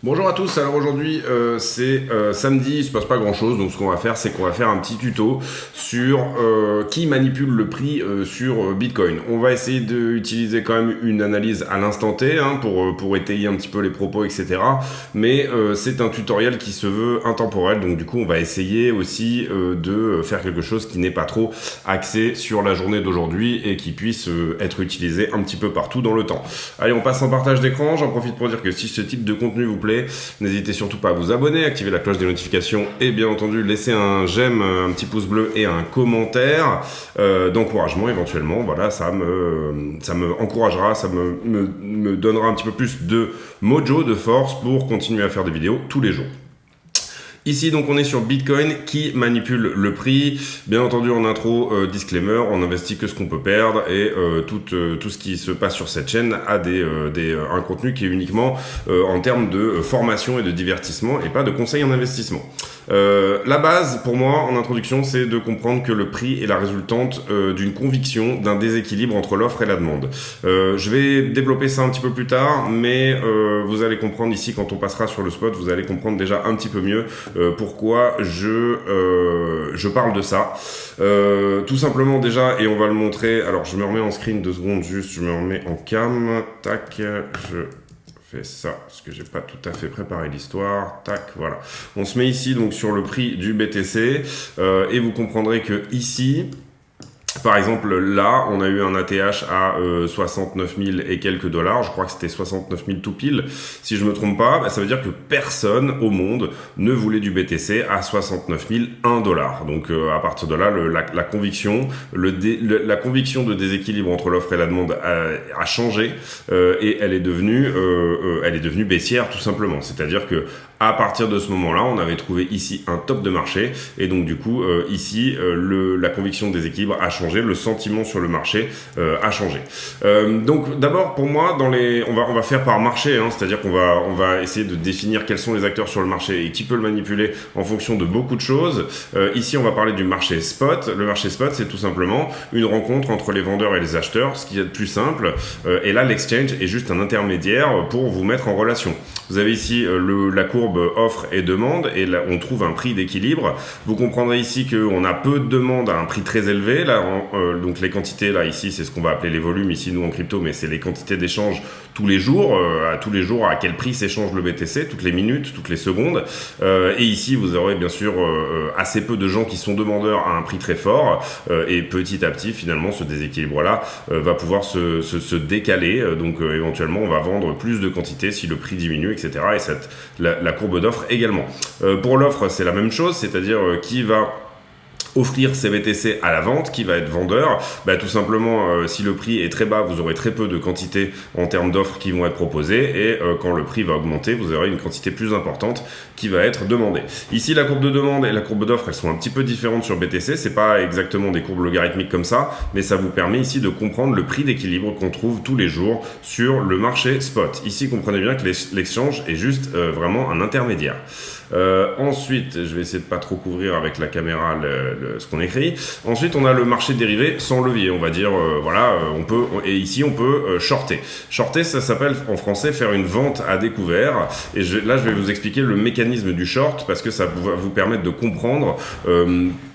Bonjour à tous, alors aujourd'hui c'est samedi, il se passe pas grand chose, donc ce qu'on va faire c'est qu'on va faire un petit tuto sur qui manipule le prix sur Bitcoin. On va essayer d'utiliser quand même une analyse à l'instant T pour étayer un petit peu les propos, etc. Mais c'est un tutoriel qui se veut intemporel, donc du coup on va essayer aussi de faire quelque chose qui n'est pas trop axé sur la journée d'aujourd'hui et qui puisse être utilisé un petit peu partout dans le temps. Allez, on passe en partage d'écran, j'en profite pour dire que si ce type de contenu vous plaît, n'hésitez surtout pas à vous abonner, activer la cloche des notifications et bien entendu laisser un j'aime, un petit pouce bleu et un commentaire d'encouragement éventuellement. Voilà, ça me encouragera, ça me donnera un petit peu plus de mojo, de force pour continuer à faire des vidéos tous les jours. Ici, donc, on est sur Bitcoin qui manipule le prix. Bien entendu, en intro, disclaimer, on n'investit que ce qu'on peut perdre et tout ce qui se passe sur cette chaîne a un contenu qui est uniquement en termes de formation et de divertissement et pas de conseils en investissement. La base, pour moi, en introduction, c'est de comprendre que le prix est la résultante d'une conviction d'un déséquilibre entre l'offre et la demande. Je vais développer ça un petit peu plus tard, mais vous allez comprendre ici, quand on passera sur le spot, vous allez comprendre déjà un petit peu mieux pourquoi je parle de ça. Tout simplement déjà, et on va le montrer, alors je me remets en screen 2 secondes juste, je me remets en cam, tac, je fais ça, parce que j'ai pas tout à fait préparé l'histoire, tac, voilà. On se met ici donc sur le prix du BTC, et vous comprendrez que ici, par exemple, là, on a eu un ATH à 69 000 et quelques dollars. Je crois que c'était 69 000 tout pile. Si je me trompe pas, bah, ça veut dire que personne au monde ne voulait du BTC à 69 001 dollars. Donc, à partir de là, la conviction, la conviction de déséquilibre entre l'offre et la demande a changé et elle est devenue baissière tout simplement. C'est-à-dire que à partir de ce moment-là, on avait trouvé ici un top de marché et donc du coup ici la conviction de déséquilibre a changé, le sentiment sur le marché a changé. Donc d'abord pour moi on va faire par marché, c'est-à-dire qu'on va essayer de définir quels sont les acteurs sur le marché et qui peut le manipuler en fonction de beaucoup de choses. Ici on va parler du marché spot. Le marché spot c'est tout simplement une rencontre entre les vendeurs et les acheteurs, ce qui est le plus simple. Et là l'exchange est juste un intermédiaire pour vous mettre en relation. Vous avez ici la courbe offre et demande et là on trouve un prix d'équilibre. Vous comprendrez ici qu'on a peu de demandes à un prix très élevé. Là, donc les quantités là ici c'est ce qu'on va appeler les volumes ici nous en crypto, mais c'est les quantités d'échange tous les jours, à quel prix s'échange le BTC, toutes les minutes, toutes les secondes. Et ici vous aurez bien sûr assez peu de gens qui sont demandeurs à un prix très fort et petit à petit finalement ce déséquilibre là va pouvoir se décaler. Donc éventuellement on va vendre plus de quantité si le prix diminue, etc. Et la courbe d'offre également. Pour l'offre, c'est la même chose, c'est-à-dire qui va offrir ces BTC à la vente, qui va être vendeur. Tout simplement, si le prix est très bas, vous aurez très peu de quantité en termes d'offres qui vont être proposées et quand le prix va augmenter, vous aurez une quantité plus importante qui va être demandée. Ici, la courbe de demande et la courbe d'offre, elles sont un petit peu différentes sur BTC. C'est pas exactement des courbes logarithmiques comme ça, mais ça vous permet ici de comprendre le prix d'équilibre qu'on trouve tous les jours sur le marché spot. Ici, comprenez bien que l'exchange est juste vraiment un intermédiaire. Ensuite, je vais essayer de pas trop couvrir avec la caméra ce qu'on écrit. Ensuite, on a le marché dérivé sans levier. On va dire, ici on peut shorter. Shorter, ça s'appelle en français faire une vente à découvert. Et là, je vais vous expliquer le mécanisme du short parce que ça va vous permettre de comprendre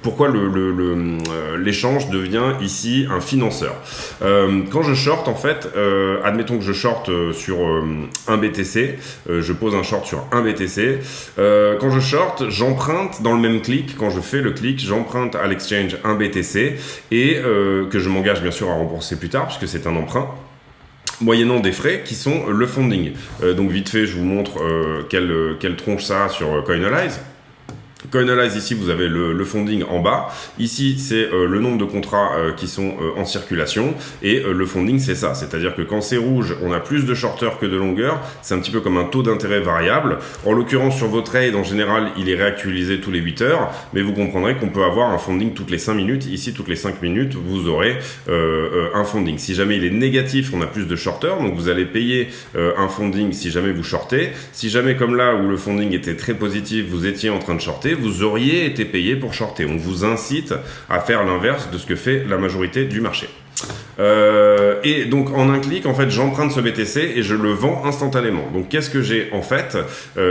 pourquoi l'échange devient ici un financeur. Quand je short, en fait, admettons que je short sur un BTC, je pose un short sur un BTC. Quand je short, j'emprunte dans le même clic. Quand je fais le clic, j'emprunte à l'exchange un BTC et que je m'engage bien sûr à rembourser plus tard puisque c'est un emprunt, moyennant des frais qui sont le funding. Donc vite fait, je vous montre quelle tronche ça a sur Coinalyze. Coinalyze, ici vous avez le funding en bas, ici c'est le nombre de contrats qui sont en circulation et le funding c'est ça, c'est-à-dire que quand c'est rouge on a plus de shorteurs que de longueurs, c'est un petit peu comme un taux d'intérêt variable. En l'occurrence sur vos trades en général il est réactualisé tous les 8 heures, mais vous comprendrez qu'on peut avoir un funding toutes les 5 minutes, ici toutes les 5 minutes vous aurez un funding. Si jamais il est négatif on a plus de shorteurs, donc vous allez payer un funding si jamais vous shortez. Si jamais comme là où le funding était très positif vous étiez en train de shorter, vous auriez été payé pour shorter. On vous incite à faire l'inverse de ce que fait la majorité du marché. Et donc en un clic, en fait, j'emprunte ce BTC et je le vends instantanément. Donc qu'est-ce que j'ai en fait?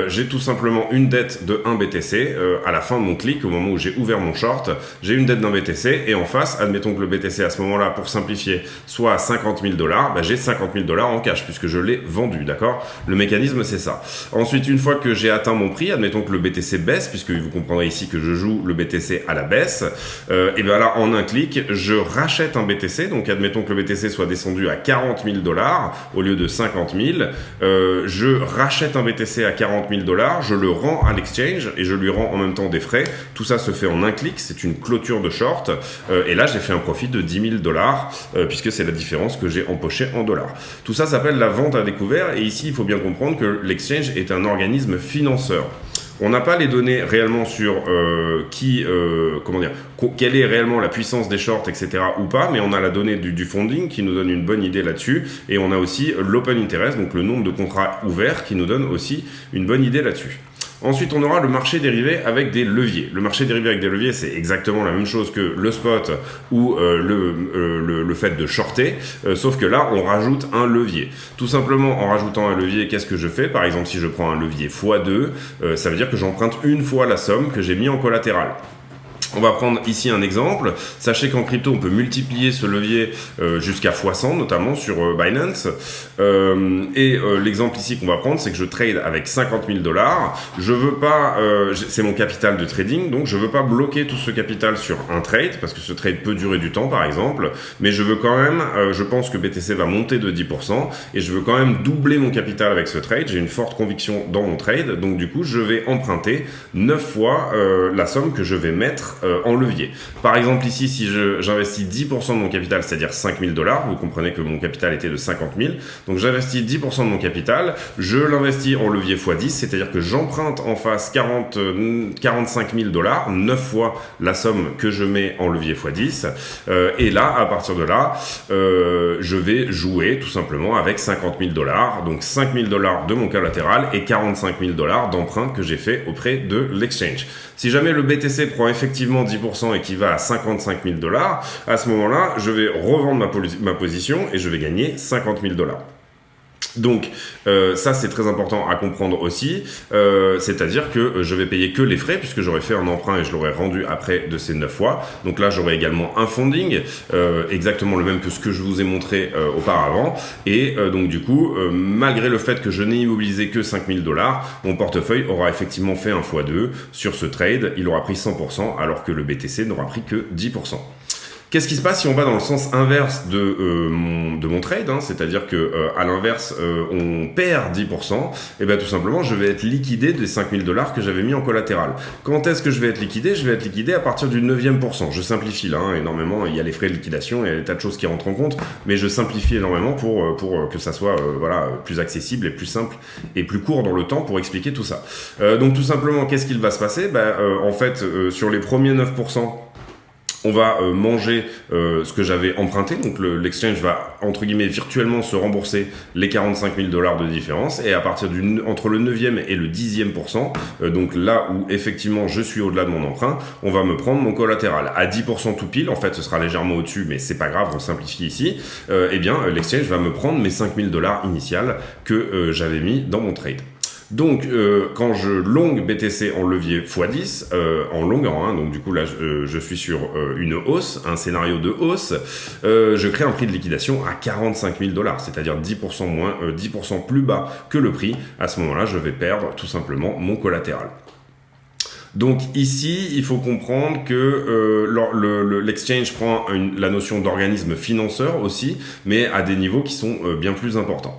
J'ai tout simplement une dette de 1 BTC à la fin de mon clic, au moment où j'ai ouvert mon short, j'ai une dette d'un BTC et en face, admettons que le BTC à ce moment-là, pour simplifier, soit à 50 000 $, bah, j'ai 50 000 $ en cash puisque je l'ai vendu, d'accord? Le mécanisme, c'est ça. Ensuite, une fois que j'ai atteint mon prix, admettons que le BTC baisse, puisque vous comprendrez ici que je joue le BTC à la baisse, et bien là, en un clic, je rachète un BTC. Donc admettons que le BTC soit descendu à 40 000 $ au lieu de 50 000, je rachète un BTC à 40 000 $, je le rends à l'exchange et je lui rends en même temps des frais. Tout ça se fait en un clic, c'est une clôture de short, et là j'ai fait un profit de 10 000 $, puisque c'est la différence que j'ai empoché en dollars. Tout ça s'appelle la vente à découvert, et ici il faut bien comprendre que l'exchange est un organisme financeur. On n'a pas les données réellement sur quelle est réellement la puissance des shorts, etc. ou pas, mais on a la donnée du funding qui nous donne une bonne idée là-dessus, et on a aussi l'open interest, donc le nombre de contrats ouverts, qui nous donne aussi une bonne idée là-dessus. Ensuite, on aura le marché dérivé avec des leviers. Le marché dérivé avec des leviers, c'est exactement la même chose que le spot ou le fait de shorter, sauf que là, on rajoute un levier. Tout simplement, en rajoutant un levier, qu'est-ce que je fais? Par exemple, si je prends un levier x2, ça veut dire que j'emprunte une fois la somme que j'ai mis en collatéral. On va prendre ici un exemple. Sachez qu'en crypto, on peut multiplier ce levier jusqu'à x100, notamment sur Binance. L'exemple ici qu'on va prendre, c'est que je trade avec 50 000 $. Je veux pas, c'est mon capital de trading, donc je veux pas bloquer tout ce capital sur un trade, parce que ce trade peut durer du temps, par exemple. Mais je veux quand même, je pense que BTC va monter de 10%, et je veux quand même doubler mon capital avec ce trade. J'ai une forte conviction dans mon trade, donc du coup, je vais emprunter 9 fois la somme que je vais mettre en levier. Par exemple ici, si j'investis 10% de mon capital, c'est-à-dire 5 000 $, vous comprenez que mon capital était de 50 000, donc j'investis 10% de mon capital, je l'investis en levier x10, c'est-à-dire que j'emprunte en face 45 000 $, 9 fois la somme que je mets en levier x10, et là, à partir de là, je vais jouer tout simplement avec 50 000 $, donc 5 000 $ de mon collatéral et 45 000 $ d'emprunt que j'ai fait auprès de l'exchange. Si jamais le BTC prend effectivement 10% et qu'il va à 55 000 $, à ce moment-là, je vais revendre ma position et je vais gagner 50 000 $. Donc ça c'est très important à comprendre aussi, c'est-à-dire que je vais payer que les frais puisque j'aurais fait un emprunt et je l'aurais rendu après de ces 9 fois. Donc là j'aurai également un funding, exactement le même que ce que je vous ai montré auparavant, et donc du coup malgré le fait que je n'ai immobilisé que 5 000 $, mon portefeuille aura effectivement fait un x2 sur ce trade, il aura pris 100% alors que le BTC n'aura pris que 10%. Qu'est-ce qui se passe si on va dans le sens inverse de mon trade, hein, c'est-à-dire que à l'inverse, on perd 10%, et bien tout simplement, je vais être liquidé des 5 000 $ que j'avais mis en collatéral. Quand est-ce que je vais être liquidé? Je vais être liquidé à partir du 9e%. Je simplifie là énormément, il y a les frais de liquidation, il y a des tas de choses qui rentrent en compte, mais je simplifie énormément pour que ça soit plus accessible et plus simple et plus court dans le temps pour expliquer tout ça. Donc tout simplement, qu'est-ce qu'il va se passer? En fait, sur les premiers 9%, on va manger ce que j'avais emprunté, donc l'exchange va entre guillemets virtuellement se rembourser les 45 000 $ de différence, et à partir entre le 9e et le 10e%, donc là où effectivement je suis au-delà de mon emprunt, on va me prendre mon collatéral à 10% tout pile. En fait ce sera légèrement au-dessus, mais c'est pas grave, on simplifie ici. L'exchange va me prendre mes 5 000 $ initiales que j'avais mis dans mon trade. Donc, quand je long BTC en levier x10, en longuant, hein, donc du coup là je suis sur une hausse, un scénario de hausse, je crée un prix de liquidation à 45 000 $, c'est-à-dire 10% moins, 10% plus bas que le prix. À ce moment-là, je vais perdre tout simplement mon collatéral. Donc ici, il faut comprendre que l'exchange prend la notion d'organisme financeur aussi, mais à des niveaux qui sont bien plus importants.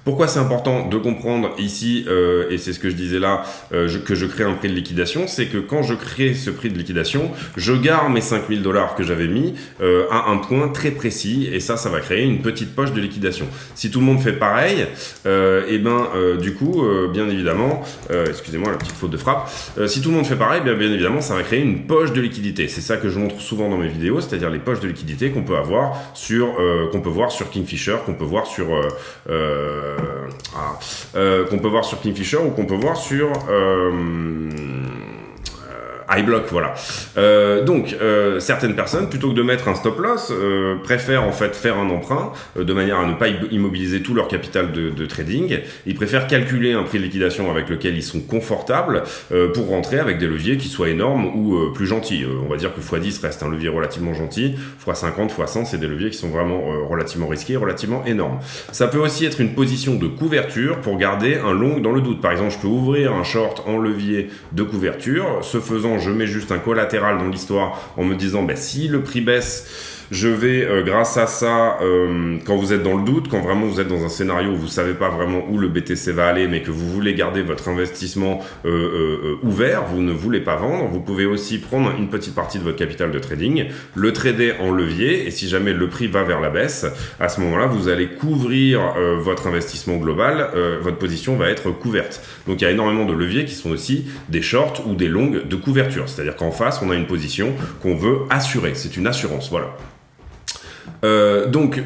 Pourquoi c'est important de comprendre ici, et c'est ce que je disais là, que je crée un prix de liquidation, c'est que quand je crée ce prix de liquidation, je garde mes 5 000 $ que j'avais mis à un point très précis, et ça va créer une petite poche de liquidation. Si tout le monde fait pareil, du coup, bien évidemment, excusez-moi la petite faute de frappe, si tout le monde fait pareil, bien évidemment, ça va créer une poche de liquidité. C'est ça que je montre souvent dans mes vidéos, c'est-à-dire les poches de liquidité qu'on peut avoir qu'on peut voir sur Kingfisher, qu'on peut voir sur qu'on peut voir sur Kingfisher ou qu'on peut voir sur iBlock, voilà. Donc, certaines personnes, plutôt que de mettre un stop loss, préfèrent en fait faire un emprunt de manière à ne pas immobiliser tout leur capital de trading. Ils préfèrent calculer un prix de liquidation avec lequel ils sont confortables pour rentrer avec des leviers qui soient énormes ou plus gentils. On va dire que x10 reste un levier relativement gentil, x50, x100, c'est des leviers qui sont vraiment relativement risqués, relativement énormes. Ça peut aussi être une position de couverture pour garder un long dans le doute. Par exemple, je peux ouvrir un short en levier de couverture. Ce faisant, je mets juste un collatéral dans l'histoire en me disant si le prix baisse, je vais, grâce à ça, quand vous êtes dans le doute, quand vraiment vous êtes dans un scénario où vous savez pas vraiment où le BTC va aller, mais que vous voulez garder votre investissement ouvert, vous ne voulez pas vendre, vous pouvez aussi prendre une petite partie de votre capital de trading, le trader en levier, et si jamais le prix va vers la baisse, à ce moment-là, vous allez couvrir votre investissement global, votre position va être couverte. Donc il y a énormément de leviers qui sont aussi des shorts ou des longues de couverture, c'est-à-dire qu'en face, on a une position qu'on veut assurer, c'est une assurance, voilà. Donc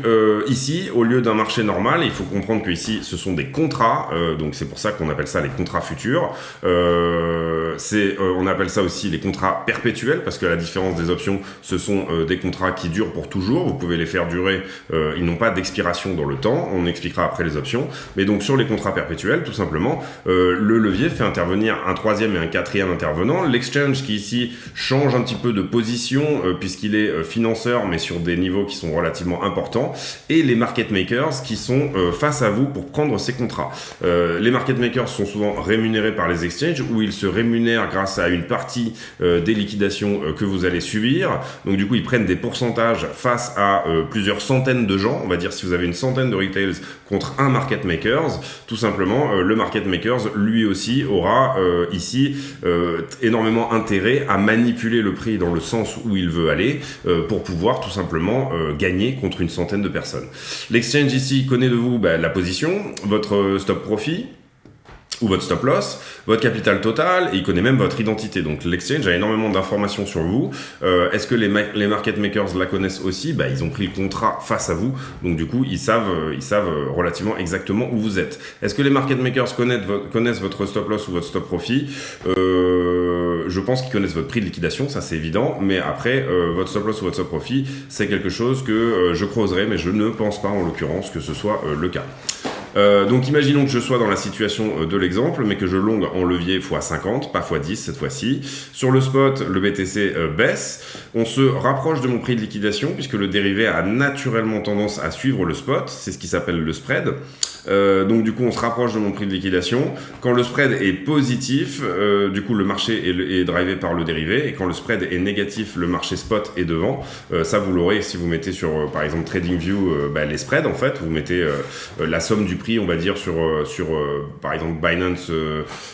ici, au lieu d'un marché normal, il faut comprendre que ici, ce sont des contrats, donc c'est pour ça qu'on appelle ça les contrats futurs. On appelle ça aussi les contrats perpétuels, parce que la différence des options, ce sont des contrats qui durent pour toujours. Vous pouvez les faire durer, ils n'ont pas d'expiration dans le temps. On expliquera après les options. Mais donc sur les contrats perpétuels, tout simplement, le levier fait intervenir un troisième et un quatrième intervenant. L'exchange qui ici change un petit peu de position, puisqu'il est financeur, mais sur des niveaux qui sont relativement importants, et les market makers qui sont face à vous pour prendre ces contrats. Les market makers sont souvent rémunérés par les exchanges, où ils se rémunèrent grâce à une partie des liquidations que vous allez subir. Donc du coup, ils prennent des pourcentages face à plusieurs centaines de gens. On va dire si vous avez une centaine de retails contre un market makers, tout simplement, le market makers, lui aussi, aura ici énormément intérêt à manipuler le prix dans le sens où il veut aller pour pouvoir tout simplement gagner contre une centaine de personnes. L'exchange ici connaît de vous la position, votre stop profit ou votre stop loss, votre capital total, et il connaît même votre identité. Donc l'exchange a énormément d'informations sur vous. Est-ce que les market makers la connaissent aussi? Ils ont pris le contrat face à vous, donc du coup ils savent relativement exactement où vous êtes. Est-ce que les market makers connaissent votre stop loss ou votre stop profit? Je pense qu'ils connaissent votre prix de liquidation, ça c'est évident, mais après votre stop loss ou votre stop profit, c'est quelque chose que je creuserai, mais je ne pense pas en l'occurrence que ce soit le cas. Donc imaginons que je sois dans la situation de l'exemple, mais que je longue en levier x50, pas x10 cette fois-ci. Sur le spot, le BTC baisse. On se rapproche de mon prix de liquidation, puisque le dérivé a naturellement tendance à suivre le spot. C'est ce qui s'appelle le spread. Donc du coup, on se rapproche de mon prix de liquidation. Quand le spread est positif, du coup, le marché est drivé par le dérivé. Et quand le spread est négatif, le marché spot est devant. Ça, vous l'aurez si vous mettez sur, par exemple, TradingView, les spreads, en fait. Vous mettez la somme du prix, on va dire, sur par exemple, Binance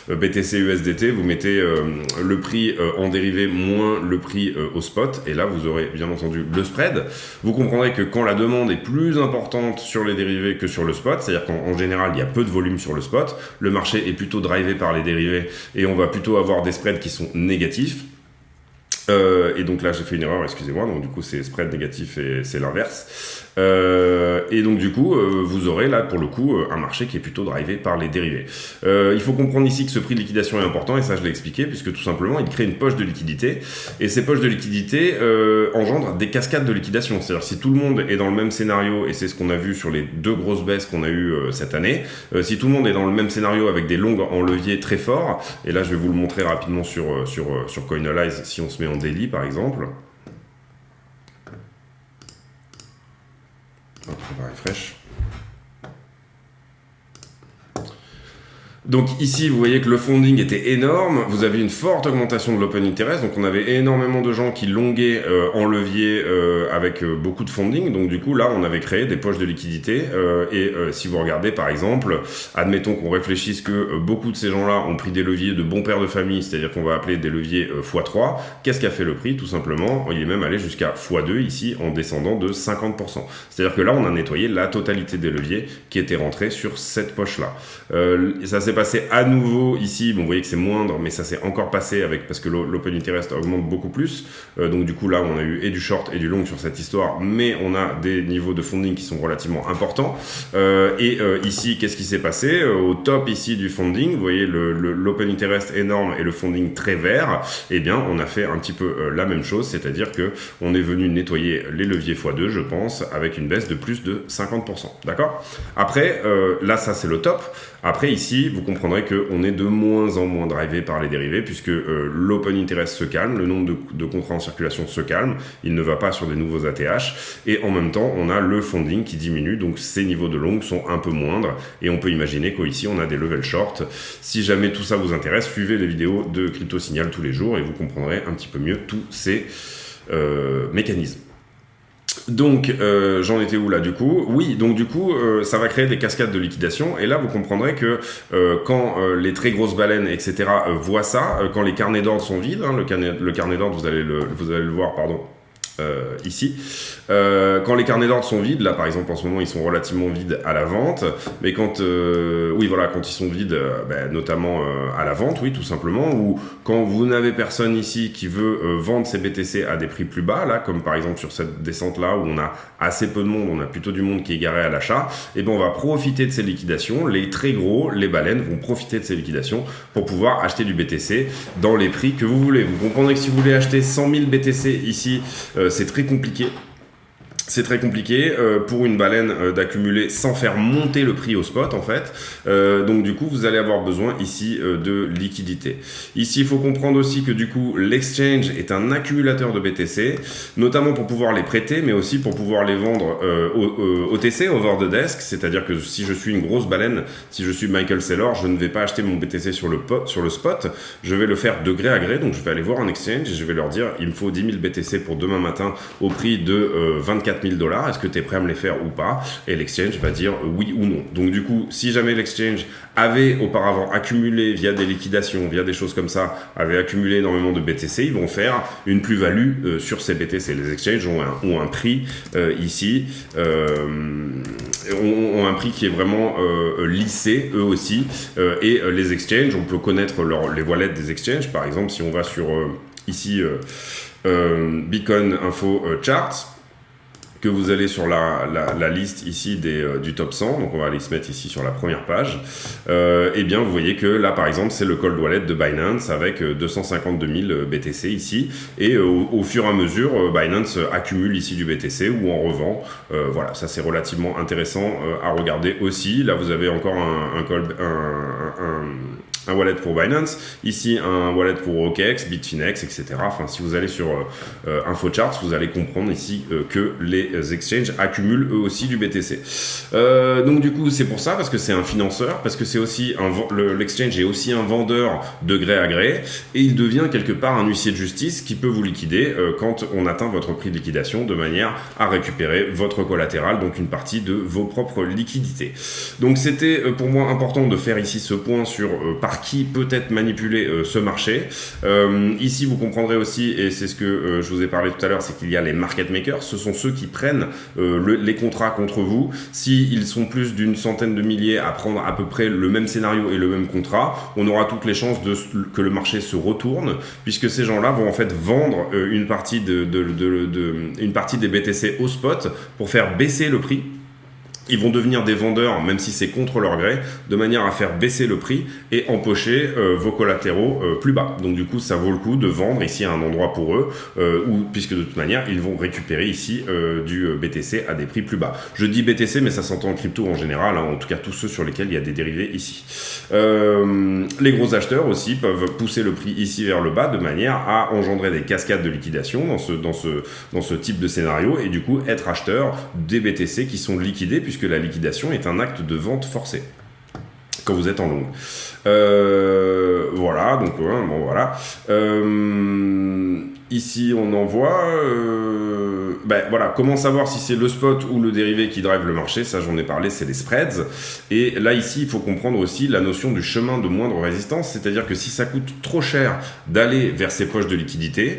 BTC USDT. Vous mettez le prix en dérivé moins le prix au spot. Et là, vous aurez bien entendu le spread. Vous comprendrez que quand la demande est plus importante sur les dérivés que sur le spot, c'est-à-dire qu'en général, il y a peu de volume sur le spot, le marché est plutôt drivé par les dérivés et on va plutôt avoir des spreads qui sont négatifs. Et donc là, j'ai fait une erreur, excusez-moi, donc du coup, c'est spread négatif et c'est l'inverse. Et donc du coup, vous aurez là pour le coup un marché qui est plutôt drivé par les dérivés. Il faut comprendre ici que ce prix de liquidation est important, et ça je l'ai expliqué, puisque tout simplement il crée une poche de liquidité, et ces poches de liquidité engendrent des cascades de liquidation. C'est-à-dire si tout le monde est dans le même scénario, et c'est ce qu'on a vu sur les deux grosses baisses qu'on a eues cette année, si tout le monde est dans le même scénario avec des longues en levier très forts, et là je vais vous le montrer rapidement sur Coinalyze si on se met en daily par exemple. On va refresh. Donc ici, vous voyez que le funding était énorme, vous avez une forte augmentation de l'open interest, donc on avait énormément de gens qui longuaient en levier avec beaucoup de funding, donc du coup là on avait créé des poches de liquidité, et si vous regardez par exemple, admettons qu'on réfléchisse que beaucoup de ces gens-là ont pris des leviers de bons pères de famille, c'est-à-dire qu'on va appeler des leviers x3, qu'est-ce qu'a fait le prix? Tout simplement, il est même allé jusqu'à x2 ici en descendant de 50%. C'est-à-dire que là on a nettoyé la totalité des leviers qui étaient rentrés sur cette poche-là. Ça s'est passé à nouveau ici, bon, vous voyez que c'est moindre, mais ça s'est encore passé parce que l'open interest augmente beaucoup plus. Donc du coup là, on a eu et du short et du long sur cette histoire, mais on a des niveaux de funding qui sont relativement importants. Ici, qu'est-ce qui s'est passé? Au top ici du funding, vous voyez l'open interest énorme et le funding très vert. Eh bien, on a fait un petit peu la même chose, c'est-à-dire que on est venu nettoyer les leviers x2, je pense, avec une baisse de plus de 50%. D'accord? Après, là, ça c'est le top. Après, ici, vous comprendrez qu'on est de moins en moins drivé par les dérivés, puisque l'open interest se calme, le nombre de contrats en circulation se calme, il ne va pas sur des nouveaux ATH, et en même temps, on a le funding qui diminue, donc ces niveaux de long sont un peu moindres, et on peut imaginer qu'ici, on a des level short. Si jamais tout ça vous intéresse, suivez les vidéos de Crypto Signal tous les jours, et vous comprendrez un petit peu mieux tous ces mécanismes. Donc, j'en étais où là du coup? Oui, donc du coup, ça va créer des cascades de liquidation. Et là, vous comprendrez que quand les très grosses baleines, etc., voient ça, quand les carnets d'ordre sont vides, hein, le carnet d'ordre, vous allez le voir, pardon, ici. Quand les carnets d'ordre sont vides, là par exemple en ce moment ils sont relativement vides à la vente, mais quand quand ils sont vides, notamment à la vente, oui tout simplement, ou quand vous n'avez personne ici qui veut vendre ses BTC à des prix plus bas, là comme par exemple sur cette descente là où on a assez peu de monde, on a plutôt du monde qui est garé à l'achat, et ben on va profiter de ces liquidations, les très gros, les baleines vont profiter de ces liquidations pour pouvoir acheter du BTC dans les prix que vous voulez. Vous comprendrez que si vous voulez acheter 100 000 BTC ici, c'est très compliqué. C'est très compliqué pour une baleine d'accumuler sans faire monter le prix au spot en fait. Donc du coup, vous allez avoir besoin ici de liquidité. Ici, il faut comprendre aussi que du coup, l'exchange est un accumulateur de BTC, notamment pour pouvoir les prêter, mais aussi pour pouvoir les vendre OTC, over the desk. C'est-à-dire que si je suis une grosse baleine, si je suis Michael Saylor, je ne vais pas acheter mon BTC sur le spot, je vais le faire de gré à gré. Donc je vais aller voir un exchange et je vais leur dire, il me faut 10 000 BTC pour demain matin au prix de 24 000 $, est-ce que tu es prêt à me les faire ou pas? Et l'exchange va dire oui ou non. Donc du coup, si jamais l'exchange avait auparavant accumulé via des liquidations, via des choses comme ça, avait accumulé énormément de BTC, ils vont faire une plus-value sur ces BTC. Les exchanges ont un prix ici, ont un prix qui est vraiment lissé, eux aussi. Et les exchanges, on peut connaître les wallets des exchanges. Par exemple, si on va sur ici Bitcoin Info Charts, que vous allez sur la liste ici du top 100, donc on va aller se mettre ici sur la première page, et bien vous voyez que là par exemple c'est le cold wallet de Binance avec 252 000 BTC ici, et au fur et à mesure Binance accumule ici du BTC ou en revend. Voilà, ça c'est relativement intéressant à regarder aussi. Là vous avez encore un wallet pour Binance, ici un wallet pour OKEx, Bitfinex, etc. Enfin, si vous allez sur InfoCharts, vous allez comprendre ici que les exchanges accumulent eux aussi du BTC. Donc du coup, c'est pour ça, parce que c'est un financeur, parce que c'est aussi l'exchange est aussi un vendeur de gré à gré, et il devient quelque part un huissier de justice qui peut vous liquider quand on atteint votre prix de liquidation, de manière à récupérer votre collatéral, donc une partie de vos propres liquidités. Donc c'était pour moi important de faire ici ce point sur par qui peut être manipulé ce marché. Ici, vous comprendrez aussi, et c'est ce que je vous ai parlé tout à l'heure, c'est qu'il y a les market makers. Ce sont ceux qui prennent les contrats contre vous. S'ils sont plus d'une centaine de milliers à prendre à peu près le même scénario et le même contrat, on aura toutes les chances que le marché se retourne, puisque ces gens-là vont en fait vendre une partie des BTC au spot pour faire baisser le prix. Ils vont devenir des vendeurs, même si c'est contre leur gré, de manière à faire baisser le prix et empocher vos collatéraux plus bas. Donc du coup, ça vaut le coup de vendre ici à un endroit pour eux, puisque de toute manière, ils vont récupérer ici du BTC à des prix plus bas. Je dis BTC, mais ça s'entend en crypto en général, hein, en tout cas tous ceux sur lesquels il y a des dérivés ici. Les gros acheteurs aussi peuvent pousser le prix ici vers le bas de manière à engendrer des cascades de liquidation dans ce type de scénario, et du coup être acheteur des BTC qui sont liquidés, puisque la liquidation est un acte de vente forcé quand vous êtes en long. Voilà, donc bon voilà. Ici on en voit voilà, comment savoir si c'est le spot ou le dérivé qui drive le marché? Ça, j'en ai parlé, c'est les spreads. Et là, ici, il faut comprendre aussi la notion du chemin de moindre résistance, c'est-à-dire que si ça coûte trop cher d'aller vers ces poches de liquidité,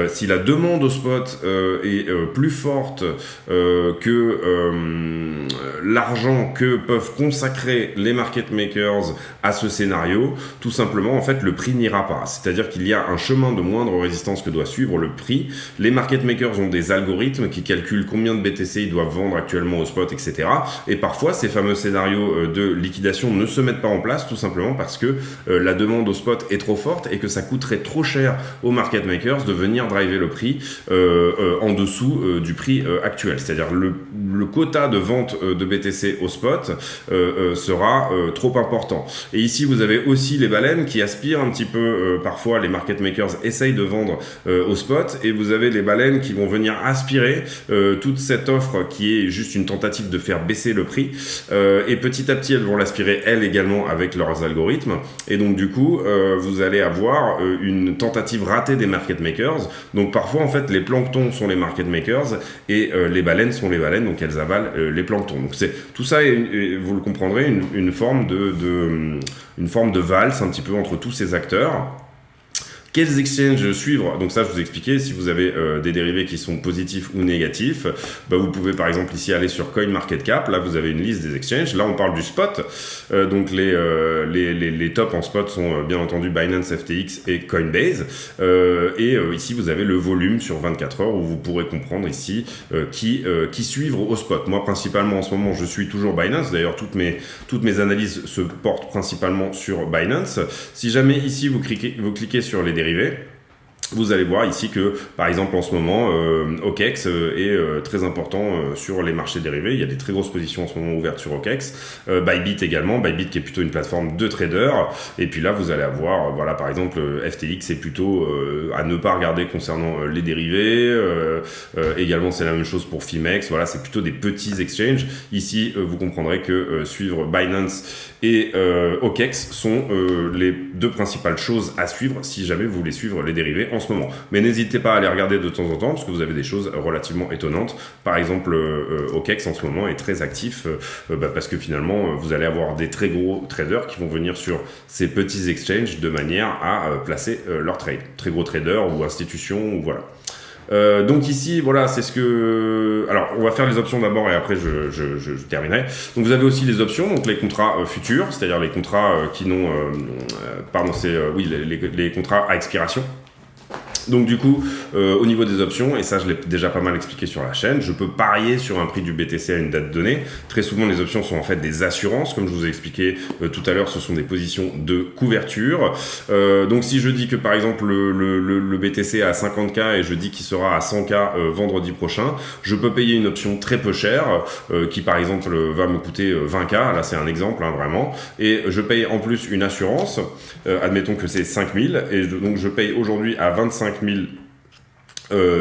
si la demande au spot est plus forte que l'argent que peuvent consacrer les market makers à ce scénario, tout simplement, en fait, le prix n'ira pas. C'est-à-dire qu'il y a un chemin de moindre résistance que doit suivre le prix. Les market makers ont des algorithmes qui calculent combien de BTC ils doivent vendre actuellement au spot, etc. Et parfois, ces fameux scénarios de liquidation ne se mettent pas en place, tout simplement parce que la demande au spot est trop forte et que ça coûterait trop cher aux market makers de venir driver le prix en dessous du prix actuel. C'est-à-dire le quota de vente de BTC au spot sera trop important. Et ici, vous avez aussi les baleines qui aspirent un petit peu, parfois les market makers essayent de vendre au spot, et vous avez les baleines qui vont venir aspirer toute cette offre qui est juste une tentative de faire baisser le prix, et petit à petit elles vont l'aspirer elles également avec leurs algorithmes, et donc du coup vous allez avoir une tentative ratée des market makers. Donc parfois en fait les planctons sont les market makers et les baleines sont les baleines, donc elles avalent les planctons. Donc c'est tout ça, et vous le comprendrez, une forme de valse un petit peu entre tous ces acteurs. Quels exchanges suivre? Donc ça, je vous ai expliqué. Si vous avez des dérivés qui sont positifs ou négatifs, vous pouvez par exemple ici aller sur CoinMarketCap. Là, vous avez une liste des exchanges. Là, on parle du spot. Donc les tops en spot sont bien entendu Binance, FTX et Coinbase. Ici, vous avez le volume sur 24 heures où vous pourrez comprendre ici qui suivre au spot. Moi, principalement, en ce moment, je suis toujours Binance. D'ailleurs, toutes mes analyses se portent principalement sur Binance. Si jamais ici, vous cliquez sur les dérivés, vous allez voir ici que, par exemple, en ce moment, OKEx est très important sur les marchés dérivés. Il y a des très grosses positions en ce moment ouvertes sur OKEx. Bybit également. Bybit qui est plutôt une plateforme de traders. Et puis là, vous allez avoir, voilà, par exemple, FTX est plutôt à ne pas regarder concernant les dérivés. Également, c'est la même chose pour Fimex. Voilà, c'est plutôt des petits exchanges. Ici, vous comprendrez que suivre Binance et OKEx sont les deux principales choses à suivre si jamais vous voulez suivre les dérivés en ce moment. Mais n'hésitez pas à les regarder de temps en temps parce que vous avez des choses relativement étonnantes. Par exemple, OKEx en ce moment est très actif parce que finalement, vous allez avoir des très gros traders qui vont venir sur ces petits exchanges de manière à placer leurs trades. Très gros traders ou institutions, ou voilà. Donc ici, voilà, c'est ce que... Alors, on va faire les options d'abord et après je terminerai. Donc vous avez aussi les options, donc les contrats futurs, c'est-à-dire les contrats qui n'ont... les contrats à expiration. Donc du coup, au niveau des options, et ça je l'ai déjà pas mal expliqué sur la chaîne, je peux parier sur un prix du BTC à une date donnée. Très souvent, les options sont en fait des assurances, comme je vous ai expliqué tout à l'heure, ce sont des positions de couverture. Donc si je dis que par exemple le BTC est à 50K et je dis qu'il sera à 100K vendredi prochain, je peux payer une option très peu chère, qui par exemple va me coûter 20K, là c'est un exemple vraiment, et je paye en plus une assurance, admettons que c'est 5000, et donc je paye aujourd'hui à 25 000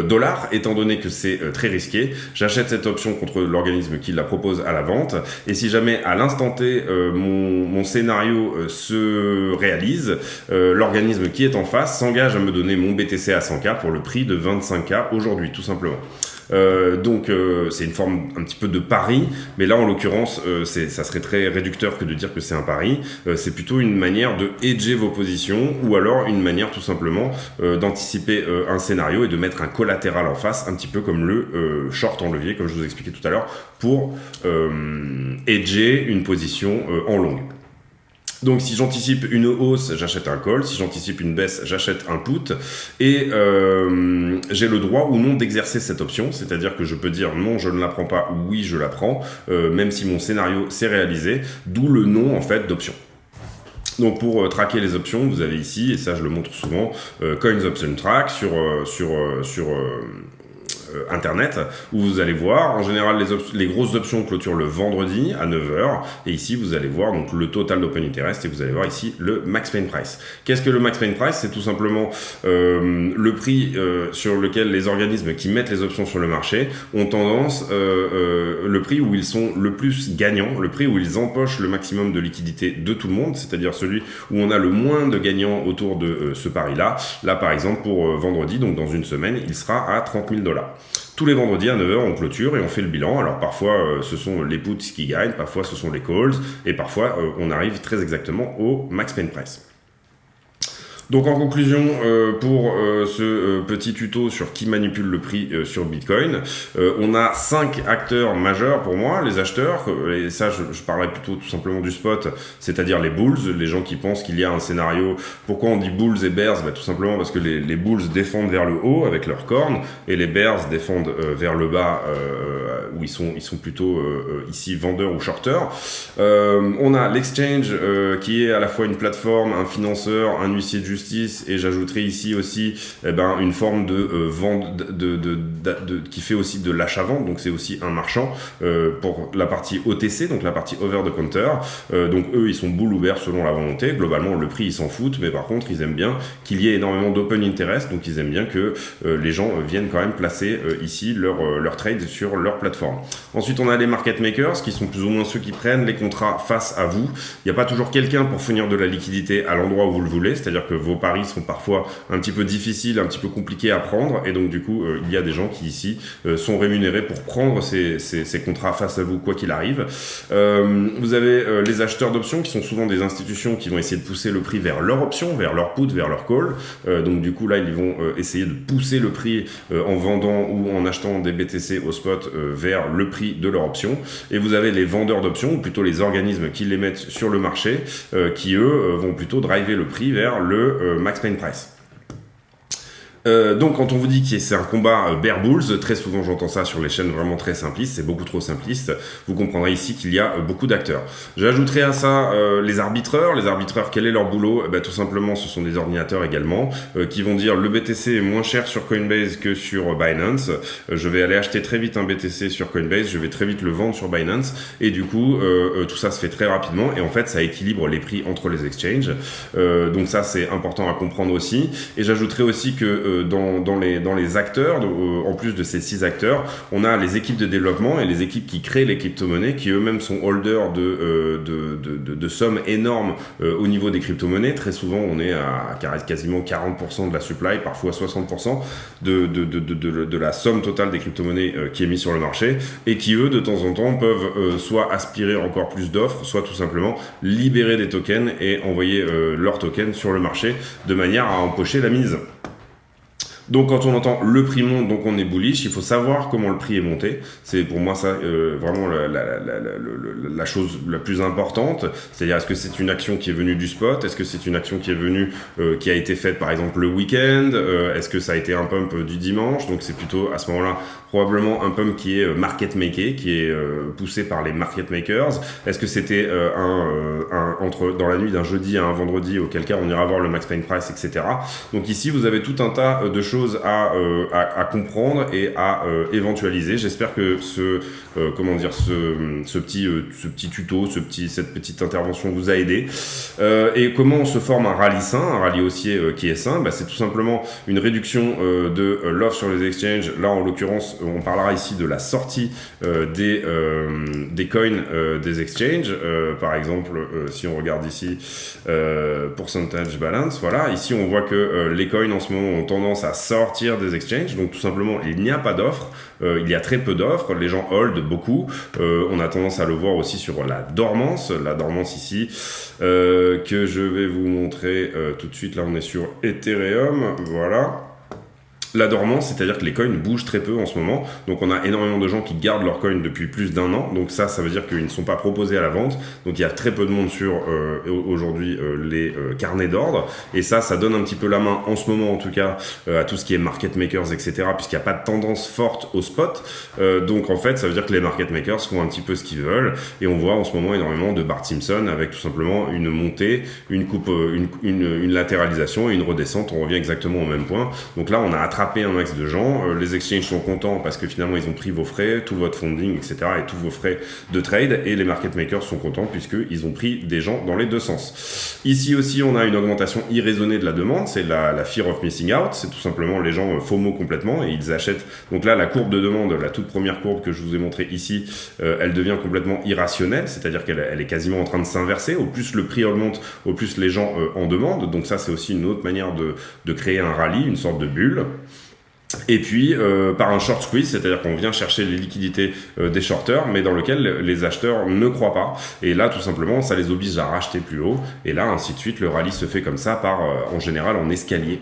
dollars, étant donné que c'est très risqué. J'achète cette option contre l'organisme qui la propose à la vente, et si jamais à l'instant T mon scénario se réalise, l'organisme qui est en face s'engage à me donner mon BTC à 100K pour le prix de 25K aujourd'hui, tout simplement. Donc c'est une forme un petit peu de pari, mais là en l'occurrence ça serait très réducteur que de dire que c'est un pari. C'est plutôt une manière de hedger vos positions, ou alors une manière tout simplement d'anticiper un scénario et de mettre un collatéral en face, un petit peu comme le short en levier, comme je vous expliquais tout à l'heure, pour hedger une position en longue. Donc si j'anticipe une hausse, j'achète un call. Si j'anticipe une baisse, j'achète un put. Et j'ai le droit ou non d'exercer cette option. C'est-à-dire que je peux dire non, je ne la prends pas, ou oui, je la prends, même si mon scénario s'est réalisé. D'où le nom en fait d'option. Donc pour traquer les options, vous avez ici, et ça je le montre souvent, Coins Option Track sur Internet, où vous allez voir, en général, les grosses options clôturent le vendredi à 9h, et ici, vous allez voir donc le total d'open interest, et vous allez voir ici le max pain price. Qu'est-ce que le max pain price? C'est tout simplement le prix sur lequel les organismes qui mettent les options sur le marché ont tendance, le prix où ils sont le plus gagnants, le prix où ils empochent le maximum de liquidité de tout le monde, c'est-à-dire celui où on a le moins de gagnants autour de ce pari-là. Là, par exemple, pour vendredi, donc dans une semaine, il sera à 30 000 $. Tous les vendredis à 9h, on clôture et on fait le bilan. Alors parfois, ce sont les puts qui gagnent, parfois ce sont les calls, et parfois on arrive très exactement au max pain price. Donc en conclusion, pour ce petit tuto sur qui manipule le prix sur Bitcoin, on a 5 acteurs majeurs pour moi, les acheteurs, et ça je parlerai plutôt tout simplement du spot, c'est-à-dire les bulls, les gens qui pensent qu'il y a un scénario. Pourquoi on dit bulls et bears? Tout simplement parce que les bulls défendent vers le haut avec leurs cornes, et les bears défendent vers le bas, où ils sont plutôt ici vendeurs ou shorteurs. On a l'exchange qui est à la fois une plateforme, un financeur, un huissier de justice, et j'ajouterai ici aussi une forme de vente qui fait aussi de l'achat-vente, donc c'est aussi un marchand pour la partie OTC, donc la partie over the counter. Donc eux ils sont bull ou bear selon la volonté. Globalement le prix ils s'en foutent, mais par contre ils aiment bien qu'il y ait énormément d'open interest, donc ils aiment bien que les gens viennent quand même placer ici leur trade sur leur plateforme. Ensuite on a les market makers qui sont plus ou moins ceux qui prennent les contrats face à vous. Il n'y a pas toujours quelqu'un pour fournir de la liquidité à l'endroit où vous le voulez, c'est-à-dire que vos paris sont parfois un petit peu difficiles, un petit peu compliqués à prendre, et donc du coup il y a des gens qui ici sont rémunérés pour prendre ces contrats face à vous quoi qu'il arrive. Vous avez les acheteurs d'options qui sont souvent des institutions qui vont essayer de pousser le prix vers leur option, vers leur put, vers leur call. Donc du coup là ils vont essayer de pousser le prix en vendant ou en achetant des BTC au spot vers le prix de leur option. Et vous avez les vendeurs d'options, ou plutôt les organismes qui les mettent sur le marché, qui eux vont plutôt driver le prix vers le max pain price. Donc quand on vous dit que c'est un combat bear bulls, très souvent j'entends ça sur les chaînes vraiment très simplistes, c'est beaucoup trop simpliste. Vous comprendrez ici qu'il y a beaucoup d'acteurs. J'ajouterai à ça les arbitreurs. Les arbitreurs, quel est leur boulot? Tout simplement ce sont des ordinateurs également qui vont dire le BTC est moins cher sur Coinbase que sur Binance. Je vais aller acheter très vite un BTC sur Coinbase, je vais très vite le vendre sur Binance, et du coup tout ça se fait très rapidement, et en fait ça équilibre les prix entre les exchanges. Donc ça c'est important à comprendre aussi. Et j'ajouterai aussi que dans les acteurs, en plus de ces 6 acteurs, on a les équipes de développement et les équipes qui créent les crypto-monnaies, qui eux-mêmes sont holders de sommes énormes au niveau des crypto-monnaies. Très souvent, on est à quasiment 40% de la supply, parfois 60% de la somme totale des crypto-monnaies qui est mise sur le marché, et qui eux, de temps en temps, peuvent soit aspirer encore plus d'offres, soit tout simplement libérer des tokens et envoyer leurs tokens sur le marché de manière à empocher la mise. Donc quand on entend le prix monte, donc on est bullish, il faut savoir comment le prix est monté. C'est pour moi ça vraiment la chose la plus importante. C'est-à-dire, est-ce que c'est une action qui est venue du spot? Est-ce que c'est une action qui est venue, qui a été faite par exemple le week-end? Est-ce que ça a été un pump du dimanche? Donc c'est plutôt à ce moment-là probablement un pump qui est market maker, qui est poussé par les market makers. Est-ce que c'était dans la nuit d'un jeudi à un vendredi, auquel cas on ira voir le max pain price, etc. Donc ici vous avez tout un tas de choses à comprendre et à éventualiser. J'espère que ce petit tuto, cette petite intervention vous a aidé. Et comment on se forme un rallye sain, un rallye haussier qui est sain? C'est tout simplement une réduction de l'offre sur les exchanges. Là en l'occurrence on parlera ici de la sortie des coins des exchanges. Par exemple si on regarde ici percentage balance, voilà, ici on voit que les coins en ce moment ont tendance à sortir des exchanges, donc tout simplement il n'y a pas d'offres, il y a très peu d'offres, les gens hold beaucoup. On a tendance à le voir aussi sur la dormance ici que je vais vous montrer tout de suite. Là on est sur Ethereum, voilà. La dormance, c'est-à-dire que les coins bougent très peu en ce moment, donc on a énormément de gens qui gardent leurs coins depuis plus d'1 an, donc ça veut dire qu'ils ne sont pas proposés à la vente, donc il y a très peu de monde sur aujourd'hui les carnets d'ordre, et ça donne un petit peu la main en ce moment en tout cas à tout ce qui est market makers, etc., puisqu'il n'y a pas de tendance forte au spot. Donc en fait ça veut dire que les market makers font un petit peu ce qu'ils veulent, et on voit en ce moment énormément de Bart Simpson avec tout simplement une montée, une coupe, une latéralisation et une redescente. On revient exactement au même point, donc là on a attrapé un max de gens. Les exchanges sont contents parce que finalement ils ont pris vos frais, tout votre funding, etc., et tous vos frais de trade, et les market makers sont contents puisqu'ils ont pris des gens dans les deux sens. Ici aussi on a une augmentation irraisonnée de la demande, c'est la fear of missing out, c'est tout simplement les gens FOMO complètement et ils achètent. Donc là la courbe de demande, la toute première courbe que je vous ai montrée ici, elle devient complètement irrationnelle, c'est-à-dire qu'elle est quasiment en train de s'inverser. Au plus le prix augmente, au plus les gens en demandent, donc ça c'est aussi une autre manière de créer un rallye, une sorte de bulle. Et puis par un short squeeze, c'est-à-dire qu'on vient chercher les liquidités des shorters, mais dans lequel les acheteurs ne croient pas. Et là, tout simplement, ça les oblige à racheter plus haut. Et là, ainsi de suite, le rallye se fait comme ça, en général en escalier.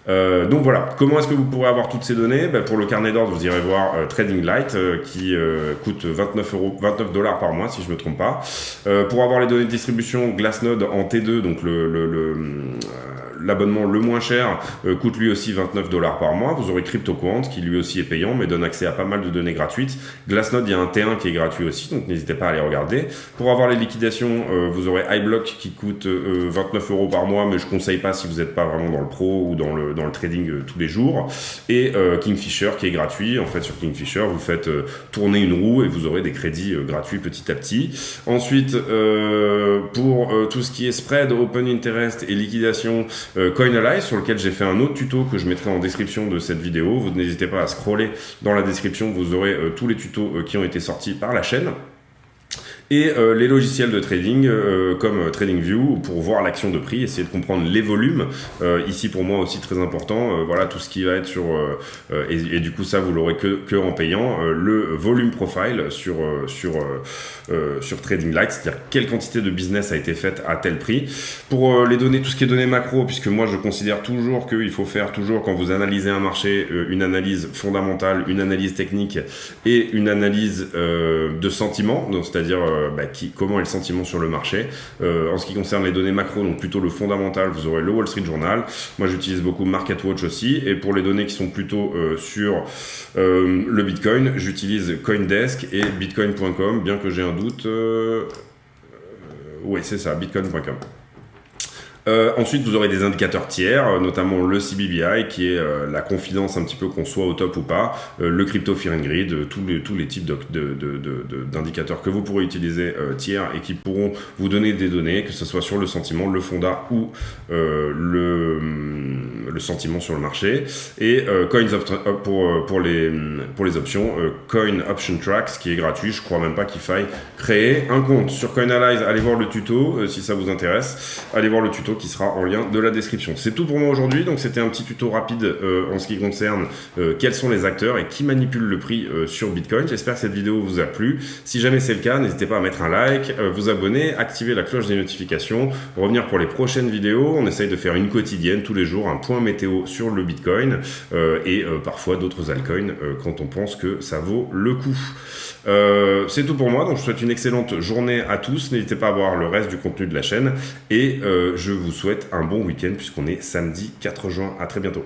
Donc voilà, comment est-ce que vous pourrez avoir toutes ces données? Pour le carnet d'ordre, vous irez voir Trading Light qui coûte 29 $ par mois si je me trompe pas. Pour avoir les données de distribution, Glassnode en T2, donc l'abonnement le moins cher, coûte lui aussi 29 $ par mois. Vous aurez CryptoQuant qui lui aussi est payant mais donne accès à pas mal de données gratuites. Glassnode, il y a un T1 qui est gratuit aussi, donc n'hésitez pas à aller regarder. Pour avoir les liquidations, vous aurez iBlock qui coûte 29 € par mois, mais je conseille pas si vous n'êtes pas vraiment dans le pro ou dans le trading tous les jours. Et Kingfisher qui est gratuit. En fait, sur Kingfisher, vous faites tourner une roue et vous aurez des crédits gratuits petit à petit. Ensuite, pour tout ce qui est spread, open interest et liquidation, Coinalyze, sur lequel j'ai fait un autre tuto que je mettrai en description de cette vidéo. Vous n'hésitez pas à scroller dans la description, vous aurez tous les tutos qui ont été sortis par la chaîne. Et les logiciels de trading comme TradingView pour voir l'action de prix, essayer de comprendre les volumes. Ici pour moi aussi très important, voilà tout ce qui va être sur et du coup ça vous l'aurez que en payant le volume profile sur Trading Light, c'est-à-dire quelle quantité de business a été faite à tel prix. Pour les données, tout ce qui est données macro, puisque moi je considère toujours qu'il faut faire toujours quand vous analysez un marché une analyse fondamentale, une analyse technique et une analyse de sentiment, donc c'est-à-dire comment est le sentiment sur le marché. En ce qui concerne les données macro, donc plutôt le fondamental, vous aurez le Wall Street Journal. Moi, j'utilise beaucoup MarketWatch aussi. Et pour les données qui sont plutôt sur le Bitcoin, j'utilise CoinDesk et Bitcoin.com, bien que j'ai un doute. Oui, c'est ça, Bitcoin.com. Ensuite, vous aurez des indicateurs tiers, notamment le CBBI, qui est la confidence un petit peu qu'on soit au top ou pas, le Crypto Fear and Greed, tous les types d'indicateurs que vous pourrez utiliser tiers et qui pourront vous donner des données, que ce soit sur le sentiment, le fondat ou le sentiment sur le marché. Et pour les options, Coin Option Tracks, qui est gratuit. Je crois même pas qu'il faille créer un compte sur Coinalyze. Allez voir le tuto si ça vous intéresse. Allez voir le tuto qui sera en lien de la description. C'est tout pour moi aujourd'hui, donc c'était un petit tuto rapide en ce qui concerne quels sont les acteurs et qui manipulent le prix sur Bitcoin. J'espère que cette vidéo vous a plu. Si jamais c'est le cas, n'hésitez pas à mettre un like, vous abonner, activer la cloche des notifications, revenir pour les prochaines vidéos. On essaye de faire une quotidienne tous les jours, un point météo sur le Bitcoin et parfois d'autres altcoins quand on pense que ça vaut le coup. C'est tout pour moi, donc je vous souhaite une excellente journée à tous. N'hésitez pas à voir le reste du contenu de la chaîne et je vous souhaite un bon week-end puisqu'on est samedi 4 juin. À très bientôt.